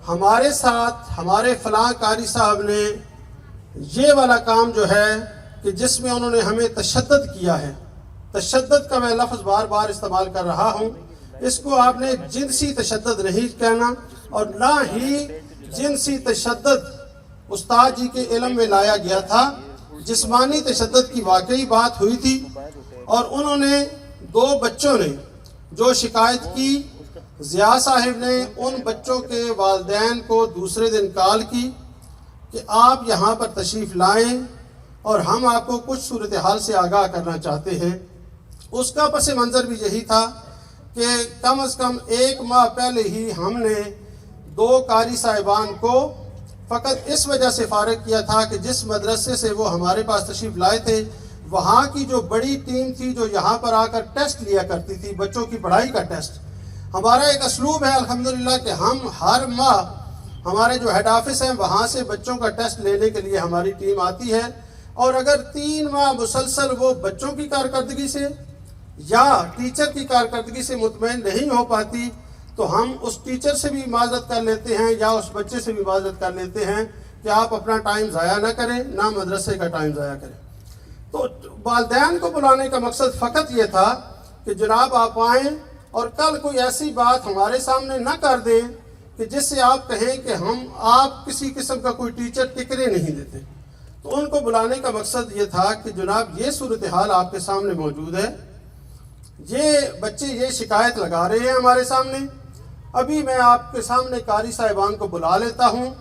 ہمارے ساتھ ہمارے فلاں قاری صاحب نے یہ والا کام جو ہے کہ جس میں انہوں نے ہمیں تشدد کیا ہے، تشدد کا میں لفظ بار بار استعمال کر رہا ہوں، اس کو آپ نے جنسی تشدد نہیں کہنا، اور نہ ہی جنسی تشدد استاد جی کے علم میں لایا گیا تھا۔ جسمانی تشدد کی واقعی بات ہوئی تھی، اور انہوں نے 2 بچوں نے جو شکایت کی، ضیاء صاحب نے ان بچوں کے والدین کو دوسرے دن کال کی کہ آپ یہاں پر تشریف لائیں اور ہم آپ کو کچھ صورتحال سے آگاہ کرنا چاہتے ہیں۔ اس کا پس منظر بھی یہی تھا کہ کم از کم 1 ماہ پہلے ہی ہم نے 2 قاری صاحبان کو فقط اس وجہ سے فارغ کیا تھا کہ جس مدرسے سے وہ ہمارے پاس تشریف لائے تھے، وہاں کی جو بڑی ٹیم تھی جو یہاں پر آ کر ٹیسٹ لیا کرتی تھی، بچوں کی پڑھائی کا ٹیسٹ۔ ہمارا ایک اسلوب ہے الحمدللہ کہ ہم ہر ماہ ہمارے جو ہیڈ آفس ہیں وہاں سے بچوں کا ٹیسٹ لینے کے لیے ہماری ٹیم آتی ہے، اور اگر 3 ماہ مسلسل وہ بچوں کی کارکردگی سے یا ٹیچر کی کارکردگی سے مطمئن نہیں ہو پاتی تو ہم اس ٹیچر سے بھی معذرت کر لیتے ہیں یا اس بچے سے بھی معذرت کر لیتے ہیں کہ آپ اپنا ٹائم ضائع نہ کریں، نہ مدرسے کا ٹائم ضائع کریں۔ تو والدین کو بلانے کا مقصد فقط یہ تھا کہ جناب آپ آئیں اور کل کوئی ایسی بات ہمارے سامنے نہ کر دیں کہ جس سے آپ کہیں کہ ہم آپ کسی قسم کا کوئی ٹیچر ٹکرے نہیں دیتے۔ تو ان کو بلانے کا مقصد یہ تھا کہ جناب یہ صورتحال آپ کے سامنے موجود ہے، یہ بچے یہ شکایت لگا رہے ہیں ہمارے سامنے، ابھی میں آپ کے سامنے قاری صاحبان کو بلا لیتا ہوں۔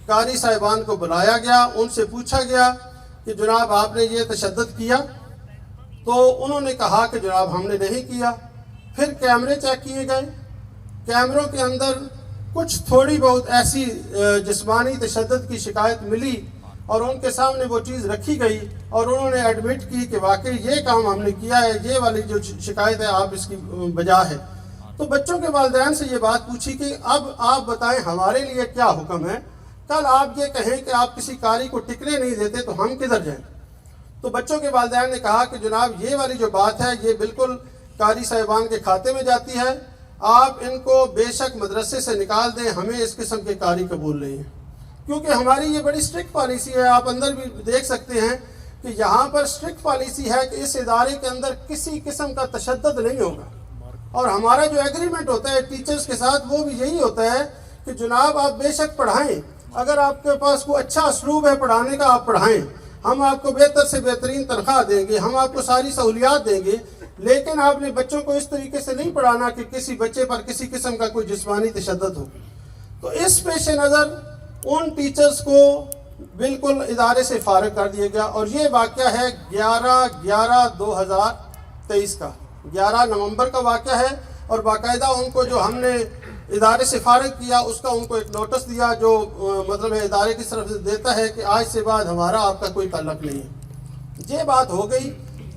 قاری صاحبان کو بلایا گیا، ان سے پوچھا گیا کہ جناب آپ نے یہ تشدد کیا؟ تو انہوں نے کہا کہ جناب ہم نے نہیں کیا۔ پھر کیمرے چیک کیے گئے، کیمروں کے اندر کچھ تھوڑی بہت ایسی جسمانی تشدد کی شکایت ملی اور ان کے سامنے وہ چیز رکھی گئی اور انہوں نے ایڈمٹ کی کہ واقعی یہ کام ہم نے کیا ہے، یہ والی جو شکایت ہے آپ اس کی بجا ہے۔ تو بچوں کے والدین سے یہ بات پوچھی کہ اب آپ بتائیں ہمارے لیے کیا حکم ہے، کل آپ یہ کہیں کہ آپ کسی قاری کو ٹکنے نہیں دیتے تو ہم کدھر جائیں؟ تو بچوں کے والدین نے کہا کہ جناب یہ والی جو بات ہے یہ بالکل قاری صاحبان کے کھاتے میں جاتی ہے، آپ ان کو بے شک مدرسے سے نکال دیں، ہمیں اس قسم کے قاری قبول نہیں ہے۔ کیونکہ ہماری یہ بڑی اسٹرکٹ پالیسی ہے، آپ اندر بھی دیکھ سکتے ہیں کہ یہاں پر اسٹرکٹ پالیسی ہے کہ اس ادارے کے اندر کسی قسم کا تشدد نہیں ہوگا، اور ہمارا جو ایگریمنٹ ہوتا ہے ٹیچرز کے ساتھ وہ بھی یہی ہوتا ہے کہ جناب آپ بے شک پڑھائیں، اگر آپ کے پاس کوئی اچھا اسلوب ہے پڑھانے کا آپ پڑھائیں، ہم آپ کو بہتر سے بہترین تنخواہ دیں گے، ہم آپ کو ساری سہولیات دیں گے، لیکن آپ نے بچوں کو اس طریقے سے نہیں پڑھانا کہ کسی بچے پر کسی قسم کا کوئی جسمانی تشدد ہو۔ تو اس پیش نظر ان ٹیچرز کو بالکل ادارے سے فارغ کر دیا گیا، اور یہ واقعہ ہے 11/11/2023 کا، 11 نومبر کا واقعہ ہے، اور باقاعدہ ان کو جو ہم نے ادارے سے فارغ کیا اس کا ان کو ایک نوٹس دیا جو مطلب ہے ادارے کی طرف سے دیتا ہے کہ آج سے بعد ہمارا آپ کا کوئی تعلق نہیں ہے۔ یہ بات ہو گئی۔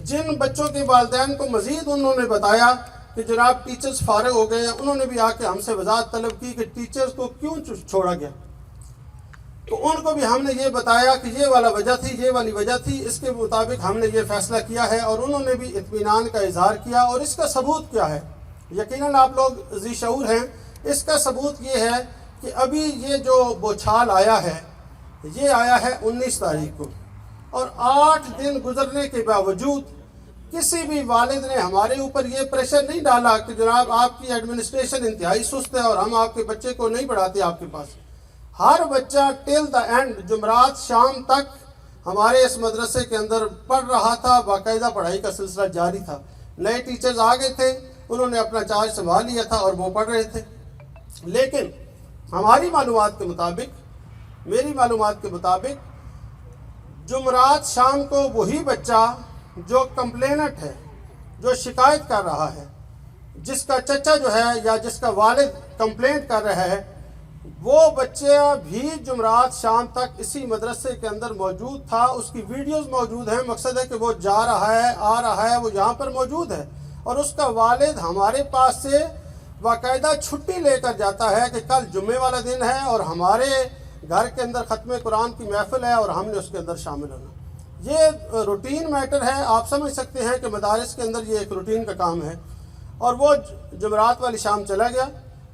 جن بچوں کے والدین کو مزید انہوں نے بتایا کہ جناب ٹیچرز فارغ ہو گئے ہیں، انہوں نے بھی آ کے ہم سے وضاحت طلب کی کہ ٹیچرز کو کیوں چھوڑا گیا، تو ان کو بھی ہم نے یہ بتایا کہ یہ والا وجہ تھی، یہ والی وجہ تھی، اس کے مطابق ہم نے یہ فیصلہ کیا ہے، اور انہوں نے بھی اطمینان کا اظہار کیا۔ اور اس کا ثبوت کیا ہے؟ یقیناً آپ لوگ ذی شعور ہیں، اس کا ثبوت یہ ہے کہ ابھی یہ جو بوچھال آیا ہے یہ آیا ہے 19 تاریخ کو، اور 8 دن گزرنے کے باوجود کسی بھی والد نے ہمارے اوپر یہ پریشر نہیں ڈالا کہ جناب آپ کی ایڈمنسٹریشن انتہائی سست ہے اور ہم آپ کے بچے کو نہیں پڑھاتے آپ کے پاس۔ ہر بچہ ٹل دا اینڈ جمعرات شام تک ہمارے اس مدرسے کے اندر پڑھ رہا تھا، باقاعدہ پڑھائی کا سلسلہ جاری تھا۔ نئے ٹیچرز آ گئے تھے، انہوں نے اپنا چارج سنبھال لیا تھا اور وہ پڑھ رہے تھے، لیکن ہماری معلومات کے مطابق، میری معلومات کے مطابق، جمعرات شام کو وہی بچہ جو کمپلیننٹ ہے، جو شکایت کر رہا ہے، جس کا چچا جو ہے یا جس کا والد کمپلینٹ کر رہا ہے، وہ بچہ بھی جمعرات شام تک اسی مدرسے کے اندر موجود تھا۔ اس کی ویڈیوز موجود ہیں، مقصد ہے کہ وہ جا رہا ہے، آ رہا ہے، وہ یہاں پر موجود ہے، اور اس کا والد ہمارے پاس سے باقاعدہ چھٹی لے کر جاتا ہے کہ کل جمعے والا دن ہے اور ہمارے گھر کے اندر ختم قرآن کی محفل ہے اور ہم نے اس کے اندر شامل ہونا۔ یہ روٹین میٹر ہے، آپ سمجھ سکتے ہیں کہ مدارس کے اندر یہ ایک روٹین کا کام ہے۔ اور وہ جمعرات والی شام چلا گیا،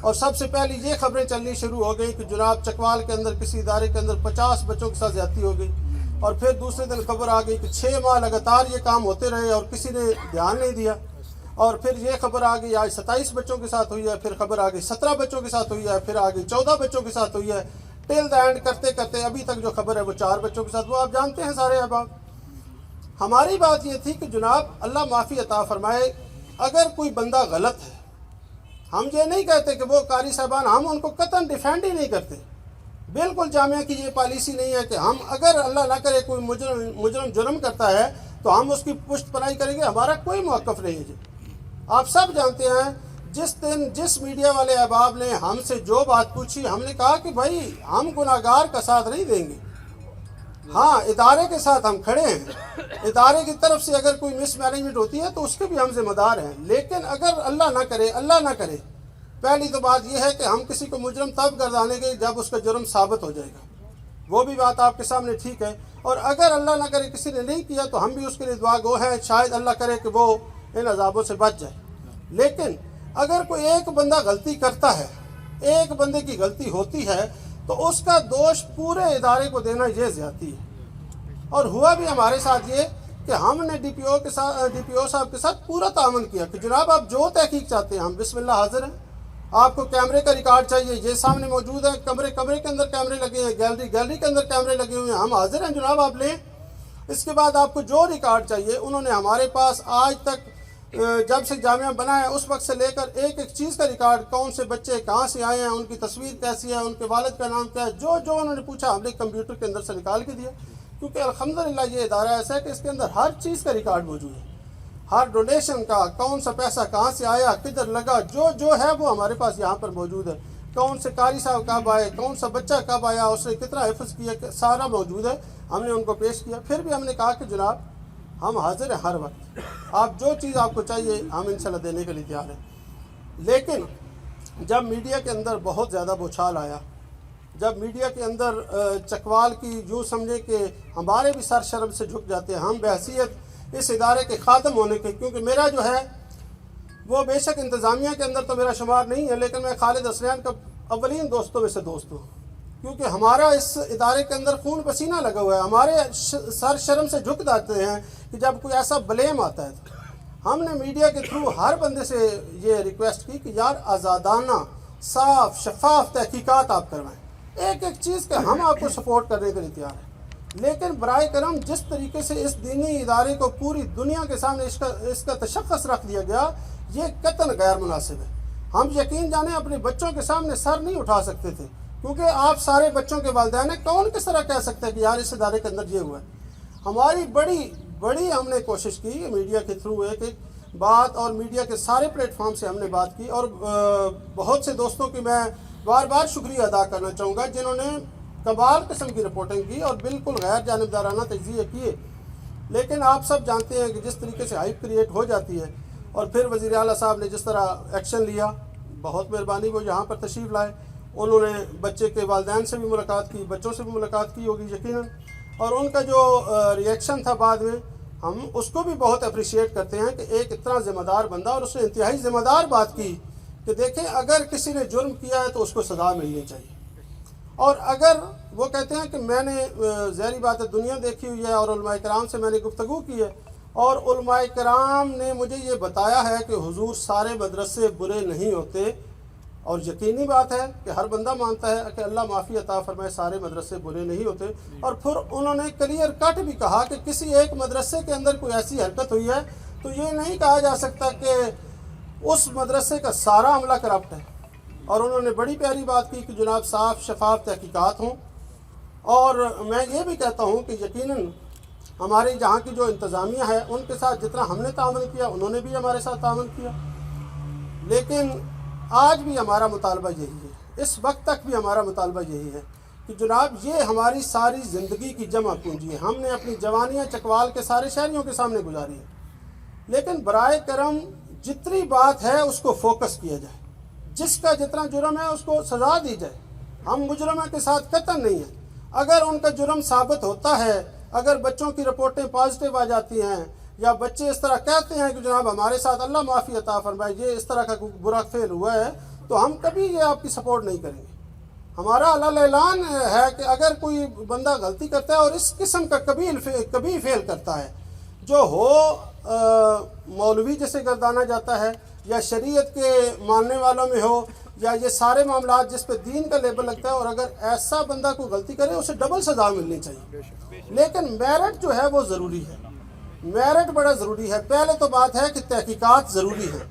اور سب سے پہلی یہ خبریں چلنی شروع ہو گئی کہ جناب چکوال کے اندر کسی ادارے کے اندر 50 بچوں کے ساتھ زیادتی ہو گئی، اور پھر دوسرے دن خبر آ گئی کہ 6 ماہ لگاتار یہ کام ہوتے رہے اور کسی نے دھیان نہیں دیا، اور پھر یہ خبر آ گئی آج 27 بچوں کے ساتھ ہوئی ہے، پھر خبر آ گئی 17 بچوں کے ساتھ ہوئی ہے، پھر آ گئی 14 بچوں کے ساتھ ہوئی ہے، ٹل دا اینڈ کرتے کرتے ابھی تک جو خبر ہے وہ 4 بچوں کے ساتھ، وہ آپ جانتے ہیں سارے احباب۔ ہماری بات یہ تھی کہ جناب اللہ معافی عطا فرمائے، اگر کوئی بندہ غلط ہے، ہم یہ نہیں کہتے کہ وہ قاری صاحبان، ہم ان کو قطعاً ڈیفینڈ ہی نہیں کرتے، بالکل جامعہ کی یہ پالیسی نہیں ہے کہ ہم اگر اللہ نہ کرے کوئی مجرم جرم کرتا ہے تو ہم اس کی پشت پناہی کریں گے، ہمارا کوئی موقف نہیں ہے جی۔ آپ سب جانتے ہیں جس دن جس میڈیا والے احباب نے ہم سے جو بات پوچھی، ہم نے کہا کہ بھائی ہم گناہگار کا ساتھ نہیں دیں گے، ہاں ادارے کے ساتھ ہم کھڑے ہیں، ادارے کی طرف سے اگر کوئی مس مینجمنٹ ہوتی ہے تو اس کے بھی ہم ذمہ دار ہیں، لیکن اگر اللہ نہ کرے پہلی تو بات یہ ہے کہ ہم کسی کو مجرم تب گردانے گے جب اس کا جرم ثابت ہو جائے گا، وہ بھی بات آپ کے سامنے ٹھیک ہے، اور اگر اللہ نہ کرے کسی نے نہیں کیا تو ہم بھی اس کے لیے دعا گو ہیں، شاید اللہ کرے کہ وہ ان عذابوں سے بچ جائے۔ لیکن اگر کوئی ایک بندہ غلطی کرتا ہے، ایک بندے کی غلطی ہوتی ہے تو اس کا دوش پورے ادارے کو دینا یہ زیادتی ہے، اور ہوا بھی ہمارے ساتھ یہ کہ ہم نے ڈی پی او صاحب کے ساتھ پورا تعاون کیا کہ جناب آپ جو تحقیق چاہتے ہیں ہم بسم اللہ حاضر ہیں، آپ کو کیمرے کا ریکارڈ چاہیے یہ سامنے موجود ہے، کمرے کے اندر کیمرے لگے ہیں، گیلری کے اندر کیمرے لگے ہوئے ہیں، ہم حاضر ہیں جناب آپ لیں۔ اس کے بعد آپ کو جو ریکارڈ چاہیے انہوں نے ہمارے پاس آج تک جب سے جامعہ بنا ہے اس وقت سے لے کر ایک چیز کا ریکارڈ، کون سے بچے کہاں سے آئے ہیں، ان کی تصویر کیسی ہے، ان کے والد کا نام کیا ہے، جو انہوں نے پوچھا ہم نے کمپیوٹر کے اندر سے نکال کے دیا، کیونکہ الحمدللہ یہ ادارہ ایسا ہے کہ اس کے اندر ہر چیز کا ریکارڈ موجود ہے، ہر ڈونیشن کا، کون سا پیسہ کہاں سے آیا، کدھر لگا، جو ہے وہ ہمارے پاس یہاں پر موجود ہے، کون سے قاری صاحب کب آئے، کون سا بچہ کب آیا، اس نے کتنا حفظ کیا، سارا موجود ہے، ہم نے ان کو پیش کیا۔ پھر بھی ہم نے کہا کہ جناب ہم حاضر ہیں ہر وقت، آپ جو چیز آپ کو چاہیے ہم انشاءاللہ دینے کے لیے تیار ہیں۔ لیکن جب میڈیا کے اندر بہت زیادہ بوچھال آیا، جب میڈیا کے اندر چکوال کی یوں سمجھے کہ ہمارے بھی سر شرم سے جھک جاتے ہیں، ہم بحیثیت اس ادارے کے خادم ہونے کے، کیونکہ میرا جو ہے وہ بے شک انتظامیہ کے اندر تو میرا شمار نہیں ہے، لیکن میں خالد حسنین کا اولین دوستوں میں سے دوست ہوں، کیونکہ ہمارا اس ادارے کے اندر خون پسینہ لگا ہوا ہے، ہمارے سر شرم سے جھک جاتے ہیں کہ جب کوئی ایسا بلیم آتا ہے تو ہم نے میڈیا کے تھرو ہر بندے سے یہ ریکویسٹ کی کہ یار آزادانہ صاف شفاف تحقیقات آپ کروائیں، ایک چیز کہ ہم آپ کو سپورٹ کرنے کے لیے تیار ہیں، لیکن برائے کرم جس طریقے سے اس دینی ادارے کو پوری دنیا کے سامنے اس کا تشخص رکھ دیا گیا، یہ قطعاً غیر مناسب ہے۔ ہم یقین جانیں اپنے بچوں کے سامنے سر نہیں اٹھا سکتے تھے، کیونکہ آپ سارے بچوں کے والدین ہیں، کون کس طرح کہہ سکتے ہیں کہ یار اس ادارے کے اندر یہ ہوا ہے۔ ہماری بڑی ہم نے کوشش کی میڈیا کے تھرو ایک بات، اور میڈیا کے سارے پلیٹ فارم سے ہم نے بات کی، اور بہت سے دوستوں کی میں بار بار شکریہ ادا کرنا چاہوں گا جنہوں نے کمال قسم کی رپورٹنگ کی اور بالکل غیر جانبدارانہ تجزیے کیے، لیکن آپ سب جانتے ہیں کہ جس طریقے سے ہائپ کریٹ ہو جاتی ہے، اور پھر وزیر اعلیٰ صاحب نے جس طرح ایکشن لیا، بہت مہربانی، وہ یہاں پر تشریف لائے، انہوں نے بچے کے والدین سے بھی ملاقات کی، بچوں سے بھی ملاقات کی ہوگی یقیناً، اور ان کا جو ریئیکشن تھا بعد میں ہم اس کو بھی بہت اپریشیٹ کرتے ہیں کہ ایک اتنا ذمہ دار بندہ، اور اس نے انتہائی ذمہ دار بات کی کہ دیکھیں اگر کسی نے جرم کیا ہے تو اس کو سزا ملنی چاہیے، اور اگر وہ کہتے ہیں کہ میں نے ظاہری بات ہے دنیا دیکھی ہوئی ہے اور علماء کرام سے میں نے گفتگو کی ہے، اور علماء کرام نے مجھے یہ بتایا ہے کہ حضور سارے مدرسے برے نہیں ہوتے، اور یقینی بات ہے کہ ہر بندہ مانتا ہے کہ اللہ معافی عطا فرمائے سارے مدرسے برے نہیں ہوتے، اور پھر انہوں نے کلیئر کٹ بھی کہا کہ کسی ایک مدرسے کے اندر کوئی ایسی حرکت ہوئی ہے تو یہ نہیں کہا جا سکتا کہ اس مدرسے کا سارا عملہ کرپٹ ہے، اور انہوں نے بڑی پیاری بات کی کہ جناب صاف شفاف تحقیقات ہوں، اور میں یہ بھی کہتا ہوں کہ یقیناً ہمارے جہاں کی جو انتظامیہ ہے ان کے ساتھ جتنا ہم نے تعاون کیا انہوں نے بھی ہمارے ساتھ تعاون کیا، لیکن آج بھی ہمارا مطالبہ یہی ہے، اس وقت تک بھی ہمارا مطالبہ یہی ہے کہ جناب یہ ہماری ساری زندگی کی جمع پونجی ہے، ہم نے اپنی جوانیاں چکوال کے سارے شہریوں کے سامنے گزاری ہے، لیکن برائے کرم جتنی بات ہے اس کو فوکس کیا جائے، جس کا جتنا جرم ہے اس کو سزا دی جائے، ہم مجرموں کے ساتھ قطعاً نہیں ہیں، اگر ان کا جرم ثابت ہوتا ہے، اگر بچوں کی رپورٹیں پازیٹیو آ جاتی ہیں، یا بچے اس طرح کہتے ہیں کہ جناب ہمارے ساتھ اللہ معافی عطا فرمائے یہ اس طرح کا برا فعل ہوا ہے، تو ہم کبھی یہ آپ کی سپورٹ نہیں کریں گے. ہمارا اعلان ہے کہ اگر کوئی بندہ غلطی کرتا ہے اور اس قسم کا کبھی فیل کرتا ہے جو ہو مولوی جیسے گردانا جاتا ہے یا شریعت کے ماننے والوں میں ہو یا یہ سارے معاملات جس پہ دین کا لیبل لگتا ہے, اور اگر ایسا بندہ کوئی غلطی کرے اسے ڈبل سزا ملنی چاہیے. لیکن میرٹ جو ہے وہ ضروری ہے, میرٹ بڑا ضروری ہے. پہلے تو بات ہے کہ تحقیقات ضروری ہے.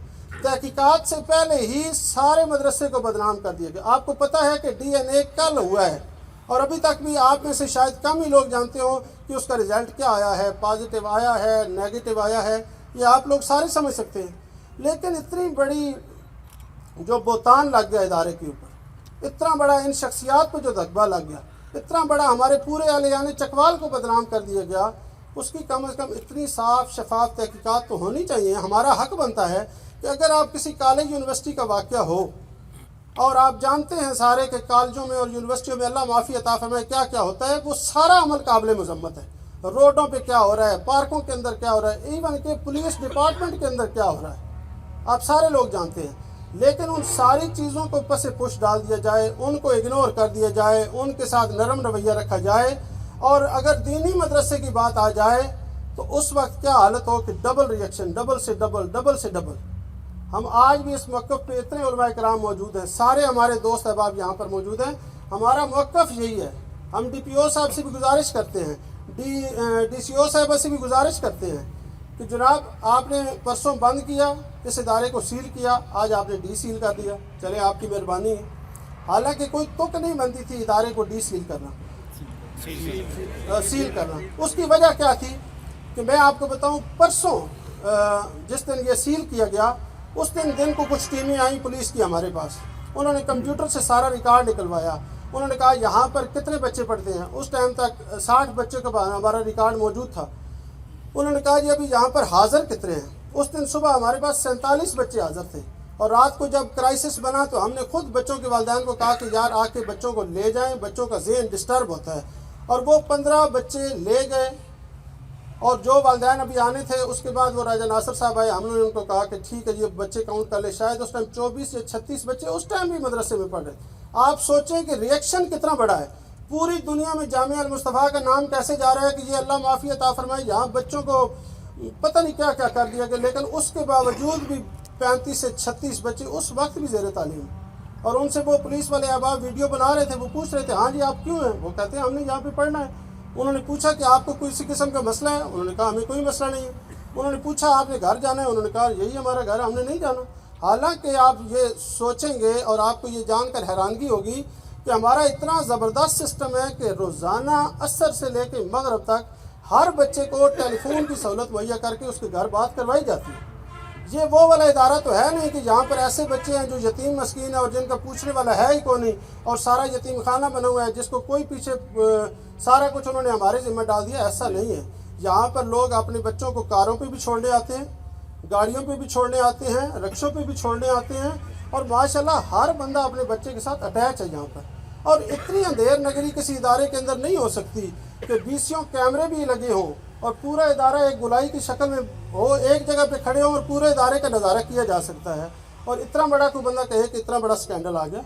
تحقیقات سے پہلے ہی سارے مدرسے کو بدنام کر دیا گیا. آپ کو پتہ ہے کہ DNA کل ہوا ہے اور ابھی تک بھی آپ میں سے شاید کم ہی لوگ جانتے ہوں کہ اس کا رزلٹ کیا آیا ہے, پازیٹیو آیا ہے, نیگیٹو آیا ہے. یہ آپ لوگ سارے سمجھ سکتے ہیں. لیکن اتنی بڑی جو بہتان لگ گیا ادارے کے اوپر, اتنا بڑا ان شخصیات پہ جو دغبہ لگ گیا, اتنا بڑا ہمارے پورے اہلیان چکوال کو بدنام کر دیا گیا, اس کی کم از کم اتنی صاف شفاف تحقیقات تو ہونی چاہیے. ہمارا حق بنتا ہے کہ اگر آپ کسی کالج یونیورسٹی کا واقعہ ہو اور آپ جانتے ہیں سارے کہ کالجوں میں اور یونیورسٹیوں میں اللہ معافی عطا فرمائے کیا کیا ہوتا ہے, وہ سارا عمل قابل مذمت ہے. روڈوں پہ کیا ہو رہا ہے, پارکوں کے اندر کیا ہو رہا ہے, ایون کہ پولیس ڈپارٹمنٹ کے اندر کیا ہو رہا ہے, آپ سارے لوگ جانتے ہیں. لیکن ان ساری چیزوں کو پس پش ڈال دیا جائے, ان کو اگنور کر دیا جائے, ان کے ساتھ نرم رویہ رکھا جائے, اور اگر دینی مدرسے کی بات آ جائے تو اس وقت کیا حالت ہو کہ ڈبل ریئیکشن, ڈبل سے ڈبل. ہم آج بھی اس موقف پہ اتنے علماء کرام موجود ہیں, سارے ہمارے دوست احباب یہاں پر موجود ہیں. ہمارا موقف یہی ہے. ہم DPO صاحب سے بھی گزارش کرتے ہیں, DCO صاحبہ سے بھی گزارش کرتے ہیں کہ جناب آپ نے پرسوں بند کیا, اس ادارے کو سیل کیا, آج آپ نے ڈی سیل کر دیا, چلے آپ کی مہربانی ہے. حالانکہ کوئی تک نہیں بنتی تھی ادارے کو ڈی سیل کرنا, سیل کرنا. اس کی وجہ کیا تھی کہ میں آپ کو بتاؤں, پرسوں جس دن یہ سیل کیا گیا اس دن کو کچھ ٹیمیں آئیں پولیس کی ہمارے پاس. انہوں نے کمپیوٹر سے سارا ریکارڈ نکلوایا. انہوں نے کہا یہاں پر کتنے بچے پڑھتے ہیں. اس ٹائم تک 60 بچے کا ہمارا ریکارڈ موجود تھا. انہوں نے کہا جی ابھی یہاں پر حاضر کتنے ہیں. اس دن صبح ہمارے پاس 47 بچے حاضر تھے, اور رات کو جب کرائسس بنا تو ہم نے خود بچوں کے والدین کو کہا کہ یار آ کے بچوں کو لے جائیں, بچوں کا ذہن ڈسٹرب ہوتا ہے. اور وہ 15 بچے لے گئے, اور جو والدین ابھی آنے تھے اس کے بعد وہ راجہ ناصر صاحب آئے. ہم نے ان کو کہا کہ ٹھیک ہے یہ بچے کاؤنٹ کر لے. شاید اس ٹائم 24 یا 36 بچے اس ٹائم بھی مدرسے میں پڑھ رہے. آپ سوچیں کہ ریئیکشن کتنا بڑا ہے. پوری دنیا میں جامعہ المصطفیٰ کا نام کیسے جا رہا ہے کہ یہ اللہ معافی عطا فرمائے, یہاں بچوں کو پتہ نہیں کیا کیا کر دیا گیا. لیکن اس کے باوجود بھی 35 سے 36 بچے اس وقت بھی زیر تعلیم. اور ان سے وہ پولیس والے احباب ویڈیو بنا رہے تھے, وہ پوچھ رہے تھے ہاں جی آپ کیوں ہیں. وہ کہتے ہیں ہم نے یہاں پہ پڑھنا ہے. انہوں نے پوچھا کہ آپ کو کسی قسم کا مسئلہ ہے. انہوں نے کہا ہمیں کوئی مسئلہ نہیں ہے. انہوں نے پوچھا آپ نے گھر جانا ہے. انہوں نے کہا یہی ہمارا گھر ہے, ہم نے نہیں جانا. حالانکہ آپ یہ سوچیں گے اور آپ کو یہ جان کر حیرانگی ہوگی کہ ہمارا اتنا زبردست سسٹم ہے کہ روزانہ عصر سے لے کے مغرب تک ہر بچے کو ٹیلی فون کی سہولت مہیا کر کے اس کے گھر بات کروائی جاتی ہے. یہ وہ والا ادارہ تو ہے نہیں کہ جہاں پر ایسے بچے ہیں جو یتیم مسکین ہیں اور جن کا پوچھنے والا ہے ہی کوئی نہیں, اور سارا یتیم خانہ بنا ہوا ہے جس کو کوئی پیچھے سارا کچھ انہوں نے ہمارے ذمہ ڈال دیا. ایسا نہیں ہے. یہاں پر لوگ اپنے بچوں کو کاروں پہ بھی چھوڑنے آتے ہیں, گاڑیوں پہ بھی چھوڑنے آتے ہیں, رکشوں پہ بھی چھوڑنے آتے ہیں, اور ماشاءاللہ ہر بندہ اپنے بچے کے ساتھ اٹیچ ہے یہاں پر. اور اتنی اندھیر نگری کسی ادارے کے اندر نہیں ہو سکتی کہ 20 کیمرے بھی لگے ہوں اور پورا ادارہ ایک گولائی کی شکل میں ہو, ایک جگہ پہ کھڑے ہوں اور پورے ادارے کا نظارہ کیا جا سکتا ہے. اور اتنا بڑا کوئی بندہ کہے کہ اتنا بڑا سکینڈل آ گیا.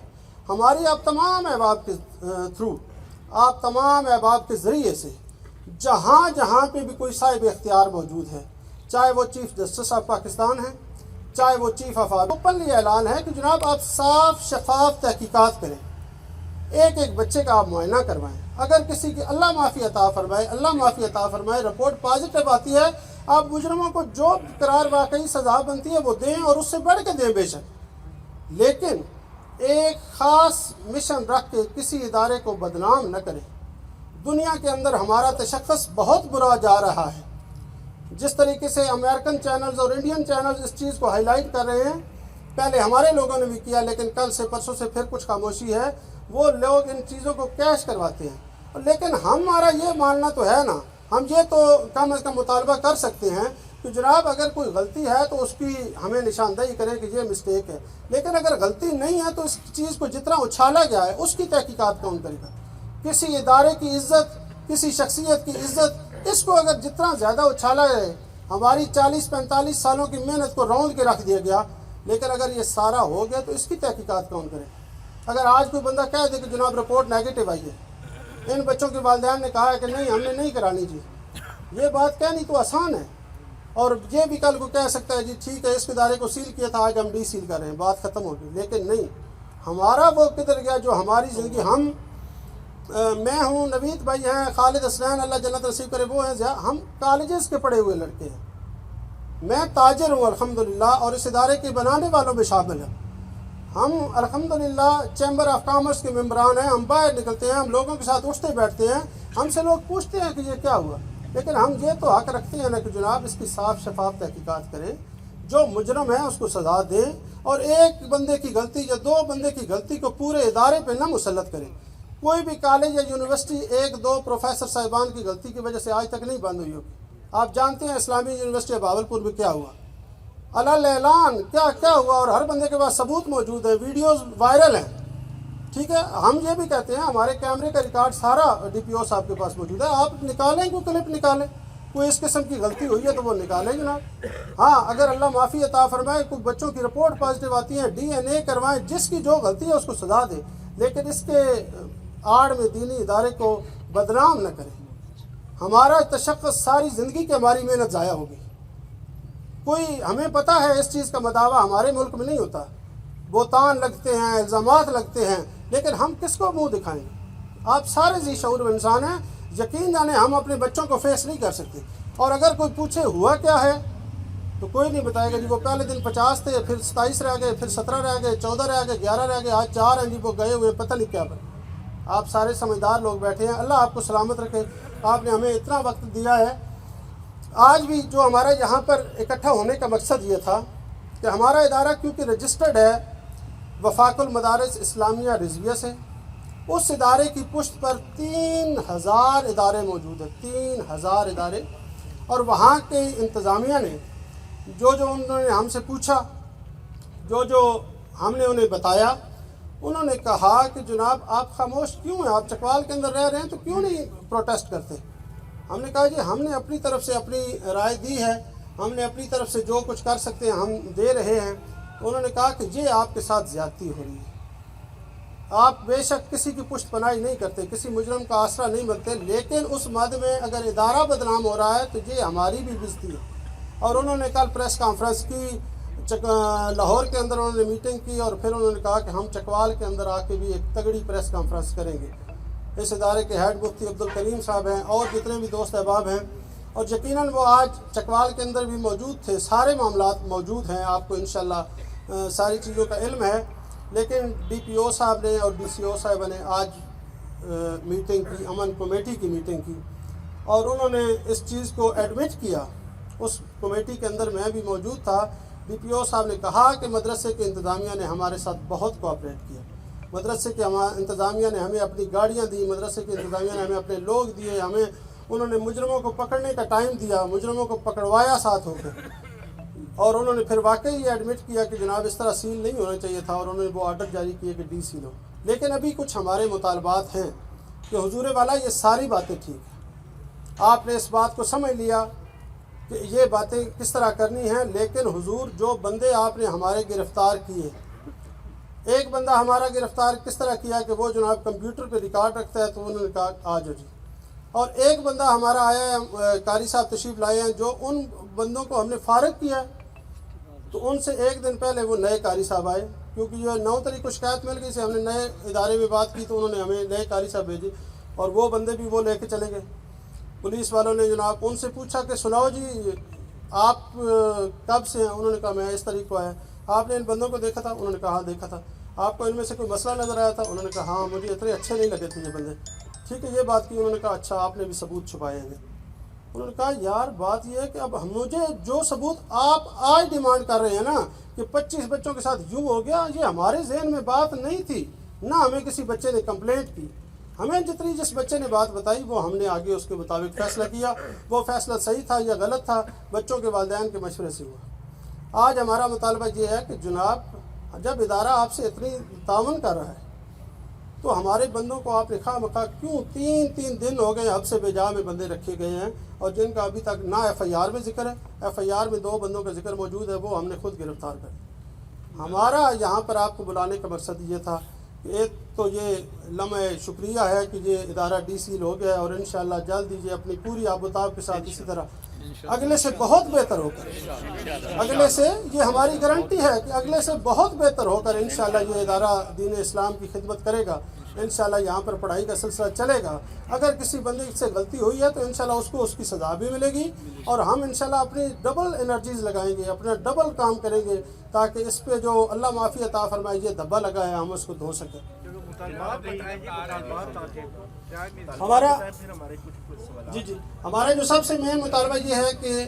ہماری آپ تمام احباب کے تھرو, آپ تمام احباب کے ذریعے سے جہاں جہاں پہ بھی کوئی صاحب اختیار موجود ہے, چاہے وہ چیف جسٹس آف پاکستان ہیں, چاہے وہ چیف آف آرمی, اوپنلی اعلان ہے کہ جناب آپ صاف شفاف تحقیقات کریں, ایک ایک بچے کا آپ معائنہ کروائیں. اگر کسی کی اللہ معافی عطا فرمائے رپورٹ پازیٹیو آتی ہے, آپ مجرموں کو جو قرار واقعی سزا بنتی ہے وہ دیں, اور اس سے بڑھ کے دیں بے شک. لیکن ایک خاص مشن رکھ کے کسی ادارے کو بدنام نہ کریں. دنیا کے اندر ہمارا تشخص بہت برا جا رہا ہے. جس طریقے سے امریکن چینلز اور انڈین چینلز اس چیز کو ہائی لائٹ کر رہے ہیں, پہلے ہمارے لوگوں نے بھی کیا, لیکن کل سے پرسوں سے پھر کچھ خاموشی ہے. وہ لوگ ان چیزوں کو کیش کرواتے ہیں. لیکن ہمارا یہ ماننا تو ہے نا, ہم یہ تو کم از کم مطالبہ کر سکتے ہیں کہ جناب اگر کوئی غلطی ہے تو اس کی ہمیں نشاندہی کریں کہ یہ مسٹیک ہے. لیکن اگر غلطی نہیں ہے تو اس چیز کو جتنا اچھالا گیا ہے اس کی تحقیقات کون کرے گا. کسی ادارے کی عزت, کسی شخصیت کی عزت, اس کو اگر جتنا زیادہ اچھالا ہے, ہماری 40-45 سالوں کی محنت کو روند کے رکھ دیا گیا, لیکن اگر یہ سارا ہو گیا تو اس کی تحقیقات کون کرے؟ اگر آج کوئی بندہ کہہ دے کہ جناب رپورٹ نیگیٹو آئی ہے، ان بچوں کے والدین نے کہا ہے کہ نہیں ہم نے نہیں کرانی جی، یہ بات کہنی تو آسان ہے، اور یہ بھی کل کو کہہ سکتا ہے جی ٹھیک ہے اس ادارے کو سیل کیا تھا آج ہم ڈی سیل کر رہے ہیں، بات ختم ہوگی۔ لیکن نہیں، ہمارا وہ کدھر گیا جو ہماری زندگی، ہم میں ہوں، نوید بھائی ہیں، خالد حسنین اللہ جنت نصیب کرے وہ ہیں، ہم کالجز کے پڑھے ہوئے لڑکے ہیں، میں تاجر ہوں الحمدللہ، اور اس ادارے کے بنانے والوں میں شامل ہیں۔ ہم الحمدللہ چیمبر آف کامرس کے ممبران ہیں، ہم باہر نکلتے ہیں، ہم لوگوں کے ساتھ اٹھتے بیٹھتے ہیں، ہم سے لوگ پوچھتے ہیں کہ یہ کیا ہوا، لیکن ہم یہ تو حق رکھتے ہیں نا کہ جناب اس کی صاف شفاف تحقیقات کریں، جو مجرم ہے اس کو سزا دیں، اور ایک بندے کی غلطی یا دو بندے کی غلطی کو پورے ادارے پہ نہ مسلط کریں۔ کوئی بھی کالج یا یونیورسٹی ایک دو پروفیسر صاحبان کی غلطی کی وجہ سے آج تک نہیں بند ہوئی ہوگی۔ آپ جانتے ہیں اسلامی یونیورسٹی بھاولپور میں کیا ہوا، علل اعلان کیا ہوا، اور ہر بندے کے پاس ثبوت موجود ہے، ویڈیوز وائرل ہیں، ٹھیک ہے۔ ہم یہ بھی کہتے ہیں ہمارے کیمرے کا ریکارڈ سارا ڈی پی او صاحب کے پاس موجود ہے، آپ نکالیں، کوئی کلپ نکالیں، کوئی اس قسم کی غلطی ہوئی ہے تو وہ نکالیں جناب۔ ہاں اگر اللہ معافی عطا فرمائے کوئی بچوں کی رپورٹ پازیٹیو آتی ہے، ڈی این اے کروائیں، جس کی جو غلطی ہے اس کو سزا دیں، لیکن اس کے آڑ میں دینی ادارے کو بدنام نہ کریں۔ ہمارا تشخص ساری زندگی کی ہماری محنت ضائع ہوگی۔ کوئی ہمیں پتہ ہے اس چیز کا مداوع ہمارے ملک میں نہیں ہوتا، بہتان لگتے ہیں، الزامات لگتے ہیں، لیکن ہم کس کو منہ دکھائیں گے؟ آپ سارے ذی شعور انسان ہیں، یقین جانیں ہم اپنے بچوں کو فیس نہیں کر سکتے، اور اگر کوئی پوچھے ہوا کیا ہے تو کوئی نہیں بتائے گا جی وہ پہلے دن 50 تھے، پھر 27 رہ گئے، پھر 17 رہ گئے، 14 رہ گئے، 11 رہ گئے، آج 4 ہیں جی وہ گئے ہوئے پتہ نہیں کیا بنے۔ آپ سارے سمجھدار لوگ بیٹھے ہیں، اللہ آپ کو سلامت رکھے، آپ نے ہمیں اتنا وقت دیا ہے۔ آج بھی جو ہمارا یہاں پر اکٹھا ہونے کا مقصد یہ تھا کہ ہمارا ادارہ کیونکہ رجسٹرڈ ہے وفاق المدارس اسلامیہ رضویہ سے، اس ادارے کی پشت پر 3000 ادارے موجود ہیں، 3000 ادارے، اور وہاں کے انتظامیہ نے جو انہوں نے ہم سے پوچھا، جو ہم نے انہیں بتایا، انہوں نے کہا کہ جناب آپ خاموش کیوں ہیں، آپ چکوال کے اندر رہ رہے ہیں تو کیوں نہیں پروٹیسٹ کرتے؟ ہم نے کہا جی ہم نے اپنی طرف سے اپنی رائے دی ہے، ہم نے اپنی طرف سے جو کچھ کر سکتے ہیں ہم دے رہے ہیں۔ انہوں نے کہا کہ یہ آپ کے ساتھ زیادتی ہو رہی ہے، آپ بے شک کسی کی پشت پناہی نہیں کرتے، کسی مجرم کا آسرا نہیں بنتے، لیکن اس مد میں اگر ادارہ بدنام ہو رہا ہے تو یہ ہماری بھی بےزتی ہے۔ اور انہوں نے کل پریس کانفرنس کی، لاہور کے اندر انہوں نے میٹنگ کی، اور پھر انہوں نے کہا کہ ہم چکوال کے اندر آ کے بھی ایک تگڑی پریس کانفرنس کریں گے۔ اس ادارے کے ہیڈ مفتی عبدالکریم صاحب ہیں اور جتنے بھی دوست احباب ہیں، اور یقیناً وہ آج چکوال کے اندر بھی موجود تھے، سارے معاملات موجود ہیں، آپ کو انشاءاللہ ساری چیزوں کا علم ہے، لیکن ڈی پی او صاحب نے اور ڈی سی او صاحب نے آج میٹنگ کی، امن کمیٹی کی میٹنگ کی، اور انہوں نے اس چیز کو ایڈمٹ کیا۔ اس کمیٹی کے اندر میں بھی موجود تھا۔ ڈی پی او صاحب نے کہا کہ مدرسے کے انتظامیہ نے ہمارے ساتھ بہت کوآپریٹ کیا، مدرسے کے انتظامیہ نے ہمیں اپنی گاڑیاں دی، مدرسے کے انتظامیہ نے ہمیں اپنے لوگ دیے، ہمیں انہوں نے مجرموں کو پکڑنے کا ٹائم دیا، مجرموں کو پکڑوایا ساتھ ہو کے، اور انہوں نے پھر واقعی یہ ایڈمٹ کیا کہ جناب اس طرح سیل نہیں ہونا چاہیے تھا، اور انہوں نے وہ آرڈر جاری کیے کہ ڈی سیل ہو۔ لیکن ابھی کچھ ہمارے مطالبات ہیں کہ حضور والا یہ ساری باتیں ٹھیک ہیں، آپ نے اس بات کو سمجھ لیا کہ یہ باتیں کس طرح کرنی ہیں، لیکن حضور جو بندے آپ نے ہمارے گرفتار کیے، ایک بندہ ہمارا گرفتار کس طرح کیا کہ وہ جناب کمپیوٹر پہ ریکارڈ رکھتا ہے، تو انہوں نے کہا آ جاؤ جی، اور ایک بندہ ہمارا آیا ہے، قاری صاحب تشریف لائے ہیں، جو ان بندوں کو ہم نے فارغ کیا ہے، تو ان سے ایک دن پہلے وہ نئے قاری صاحب آئے، کیونکہ یہ 9 تاریخ کو شکایت مل گئی سے ہم نے نئے ادارے میں بات کی، تو انہوں نے ہمیں نئے قاری صاحب بھیجے، اور وہ بندے بھی وہ لے کے چلے گئے۔ پولیس والوں نے جناب ان سے پوچھا کہ سناؤ جی آپ کب سے ہیں؟ انہوں نے کہا میں اس تاریخ کو آیا۔ آپ نے ان بندوں کو دیکھا تھا؟ انہوں نے کہا ہاں دیکھا تھا۔ آپ کو ان میں سے کوئی مسئلہ نظر آیا تھا؟ انہوں نے کہا ہاں مجھے اتنے اچھے نہیں لگے تھے یہ بندے، ٹھیک ہے یہ بات کی۔ انہوں نے کہا اچھا آپ نے بھی ثبوت چھپائے ہیں؟ انہوں نے کہا یار بات یہ ہے کہ اب مجھے جو ثبوت آپ آج ڈیمانڈ کر رہے ہیں نا کہ 25 بچوں کے ساتھ یوں ہو گیا، یہ ہمارے ذہن میں بات نہیں تھی، نہ ہمیں کسی بچے نے کمپلینٹ کی، ہمیں جس بچے نے بات بتائی وہ ہم نے آگے اس کے مطابق فیصلہ کیا، وہ فیصلہ صحیح تھا یا غلط تھا بچوں کے والدین کے مشورے سے ہوا۔ آج ہمارا مطالبہ یہ ہے کہ جناب جب ادارہ آپ سے اتنی تعاون کر رہا ہے تو ہمارے بندوں کو آپ نے خواہ مخواہ کیوں 3 دن ہو گئے حد سے بے جا میں بندے رکھے گئے ہیں، اور جن کا ابھی تک نہ ایف آئی آر میں ذکر ہے، ایف آئی آر میں 2 بندوں کا ذکر موجود ہے، وہ ہم نے خود گرفتار کر ہمارا یہاں پر آپ کو بلانے کا مقصد یہ تھا کہ ایک تو یہ لمحہ شکریہ ہے کہ یہ ادارہ ڈی سیل ہو گیا ہے، اور انشاءاللہ جلد ہی یہ اپنی پوری آب و تاب کے ساتھ اسی طرح اگلے سے بہت بہتر ہو کر، اگلے سے یہ ہماری گارنٹی ہے کہ اگلے سے بہت بہتر ہو کر انشاءاللہ یہ ادارہ دین اسلام کی خدمت کرے گا۔ انشاءاللہ یہاں پر پڑھائی کا سلسلہ چلے گا، اگر کسی بندے سے غلطی ہوئی ہے تو انشاءاللہ اس کو اس کی سزا بھی ملے گی، اور ہم انشاءاللہ اپنی ڈبل انرجیز لگائیں گے، اپنا ڈبل کام کریں گے تاکہ اس پہ جو اللہ معافی عطا فرمائے یہ دھبا لگا ہے ہم اس کو دھو سکیں۔ ہمارا ہمارا جو سب سے مین مطالبہ یہ ہے کہ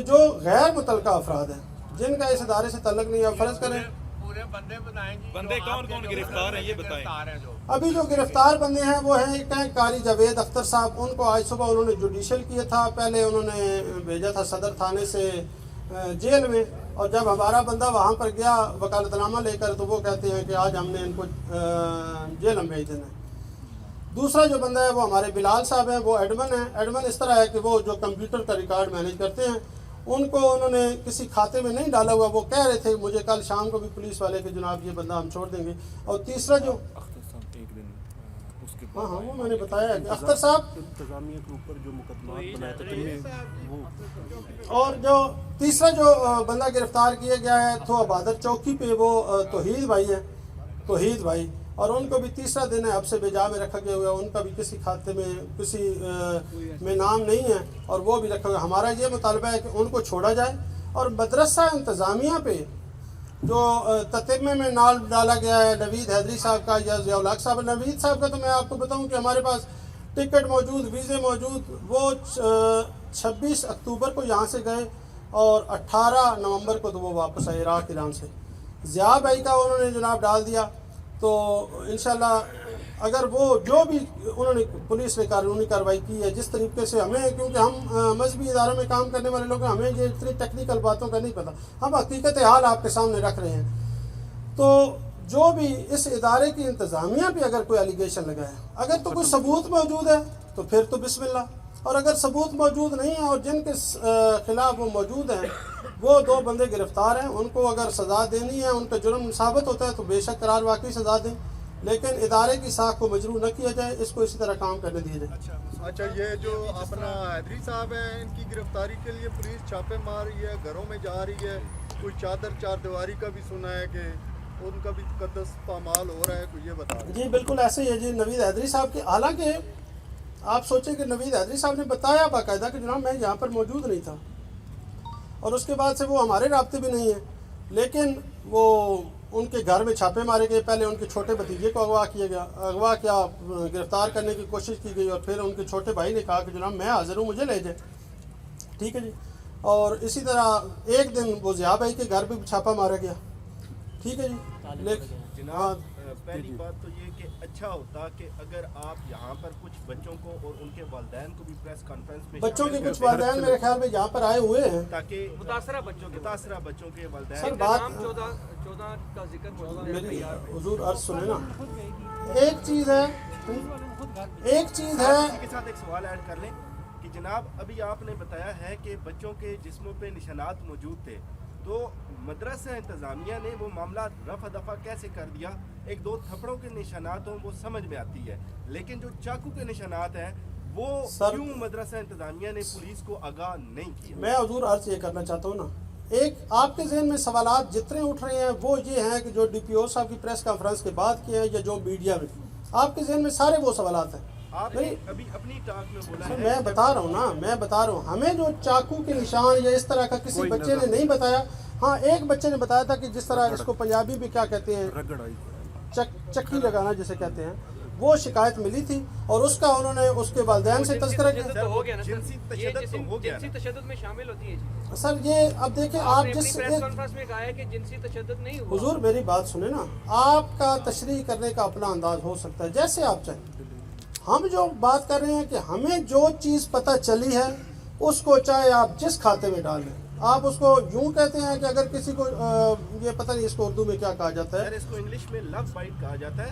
جو غیر متعلقہ افراد ہیں جن کا اس ادارے سے تعلق نہیں ہے، فرض کریں پورے بندے بتائیں جی، بندے کون کون گرفتار ہیں یہ بتائیں۔ ابھی جو گرفتار بندے ہیں وہ ہیں ایک ہیں قاری جاوید اختر صاحب، ان کو آج صبح انہوں نے جوڈیشل کیا تھا، پہلے انہوں نے بھیجا تھا صدر تھانے سے جیل میں، اور جب ہمارا بندہ وہاں پر گیا وکالت نامہ لے کر تو وہ کہتے ہیں کہ آج ہم نے ان کو جیل ہم بھیج دینا ہے۔ دوسرا جو بندہ ہے وہ ہمارے بلال صاحب ہیں، وہ ایڈمن ہیں۔ ایڈمن اس طرح ہے کہ وہ جو کمپیوٹر کا ریکارڈ مینیج کرتے ہیں، ان کو انہوں نے کسی کھاتے میں نہیں ڈالا ہوا، وہ کہہ رہے تھے مجھے کل شام کو بھی پولیس والے کہ جناب یہ بندہ ہم چھوڑ دیں گے۔ اور تیسرا جو ہاں وہ میں نے بتایا ہے کہ اختر صاحب انتظامیہ کے اوپر جو مقدمات بنائے تھے وہ، اور جو تیسرا جو بندہ گرفتار کیا گیا ہے تو عبادت چوکی پہ وہ توحید بھائی ہے، توحید بھائی، اور ان کو بھی تیسرا دن ہے اب سے بجا میں رکھا گیا ہوا ہے، ان کا بھی کسی کھاتے میں کسی میں نام نہیں ہے اور وہ بھی رکھا گیا۔ ہمارا یہ مطالبہ ہے کہ ان کو چھوڑا جائے، اور مدرسہ انتظامیہ پہ جو تتمے میں نام ڈالا گیا ہے نوید حیدری صاحب کا یا ضیاء الحق صاحب، نوید صاحب کا تو میں آپ کو بتاؤں کہ ہمارے پاس ٹکٹ موجود، ویزے موجود، وہ 26 اکتوبر کو یہاں سے گئے اور 18 نومبر کو تو وہ واپس آئے عراق ایران سے۔ ضیاء بھائی کا انہوں نے جناب ڈال دیا، تو انشاءاللہ اگر وہ جو بھی انہوں نے پولیس نے قانونی کارروائی کی ہے جس طریقے سے، ہمیں کیونکہ ہم مذہبی اداروں میں کام کرنے والے لوگ ہیں، ہمیں یہ اتنی ٹیکنیکل باتوں کا نہیں پتہ، ہم حقیقت حال آپ کے سامنے رکھ رہے ہیں۔ تو جو بھی اس ادارے کی انتظامیہ پہ اگر کوئی ایلیگیشن لگا ہے، اگر تو کوئی ثبوت موجود ہے تو پھر تو بسم اللہ، اور اگر ثبوت موجود نہیں ہے اور جن کے خلاف وہ موجود ہیں وہ 2 بندے گرفتار ہیں، ان کو اگر سزا دینی ہے، ان کا جرم ثابت ہوتا ہے تو بے شک قرار واقعی سزا دیں، لیکن ادارے کی ساکھ کو مجروح نہ کیا جائے، اس کو اسی طرح کام کرنے دیا جائے۔ اچھا، یہ جو اپنا حیدری صاحب ہیں، ان کی گرفتاری کے لیے پولیس چھاپے مار رہی ہے، گھروں میں جا رہی ہے، کوئی چار دیواری کا بھی سنا ہے کہ ان کا بھی تقدس پامال ہو رہا ہے، کوئی یہ بتا رہے ہیں؟ جی بالکل ایسے ہی ہے جی۔ نوید حیدری صاحب کے، حالانکہ آپ سوچیں کہ نوید حیدری صاحب نے بتایا باقاعدہ کہ جناب میں یہاں پر موجود نہیں تھا، اور اس کے بعد سے وہ ہمارے رابطے بھی نہیں ہیں، لیکن وہ ان کے گھر میں چھاپے مارے گئے، پہلے ان کے چھوٹے بھتیجے کو اغوا کیا، گرفتار کرنے کی کوشش کی گئی، اور پھر ان کے چھوٹے بھائی نے کہا کہ جناب میں حاضر ہوں، مجھے لے جائے، ٹھیک ہے جی۔ اور اسی طرح ایک دن وہ ضیاء بھائی کے گھر بھی چھاپا مارا گیا، ٹھیک ہے جی۔ لیکن جناب پہلی بات تو یہ کہ اچھا ہوتا کہ اگر آپ یہاں پر کچھ بچوں کو اور ان کے والدین کو بھی پریس کانفرنس میں بچوں کے کچھ والدین میرے خیال میں یہاں پر آئے ہوئے ہیں، تاکہ متاثرہ بچوں کے والدین سر بات 14 کا ذکر موجود ہے۔ میری حضور عرض سنیں نا، ایک چیز ہے کے ساتھ ایک سوال ایڈ کر لیں کہ جناب ابھی آپ نے بتایا ہے کہ بچوں کے جسموں پہ نشانات موجود تھے، تو مدرسہ انتظامیہ نے وہ معاملہ رفع دفع کیسے کر دیا؟ 1-2 تھپڑوں کے نشانات ہوں وہ سمجھ میں آتی ہے، لیکن جو چاقو کے نشانات ہیں وہ کیوں مدرسہ انتظامیہ نے پولیس کو آگاہ نہیں کیا؟ میں حضور عرض یہ کرنا چاہتا ہوں نا، ایک آپ کے ذہن میں سوالات جتنے اٹھ رہے ہیں وہ یہ ہیں کہ جو ڈی پی او صاحب کی پریس کانفرنس کے بعد کیے ہیں یا جو میڈیا میں، آپ کے ذہن میں سارے وہ سوالات ہیں۔ آپ نے ابھی اپنی ٹاک میں بولا ہے، میں بتا رہا ہوں ہمیں جو چاقو کے نشان یا اس طرح کا کسی بچے نے نہیں بتایا، ہاں ایک بچے نے بتایا تھا کہ جس طرح اس کو پنجابی میں کیا کہتے ہیں، چکی لگانا جسے کہتے ہیں، وہ شکایت ملی تھی اور اس کا انہوں نے اس کے والدین سے تذکرہ کیا۔ جنسی تشدد تو ہو گیا، جنسی تشدد میں شامل ہوتی ہے جی۔ سر یہ اب دیکھیں آپ جس پریس کانفرنس میں کہا ہے کہ جنسی تشدد نہیں ہوا۔ حضور میری بات سنیں نا، آپ کا تشریح کرنے کا اپنا انداز ہو سکتا ہے جیسے آپ چاہیں، ہم جو بات کر رہے ہیں کہ ہمیں جو چیز پتہ چلی ہے اس کو چاہے آپ جس کھاتے میں ڈال دیں، آپ اس کو یوں کہتے ہیں کہ اگر کسی کو یہ پتہ نہیں اس کو اردو میں کیا کہا جاتا ہے، اس کو انگلش میں لو بائٹ کہا جاتا ہے،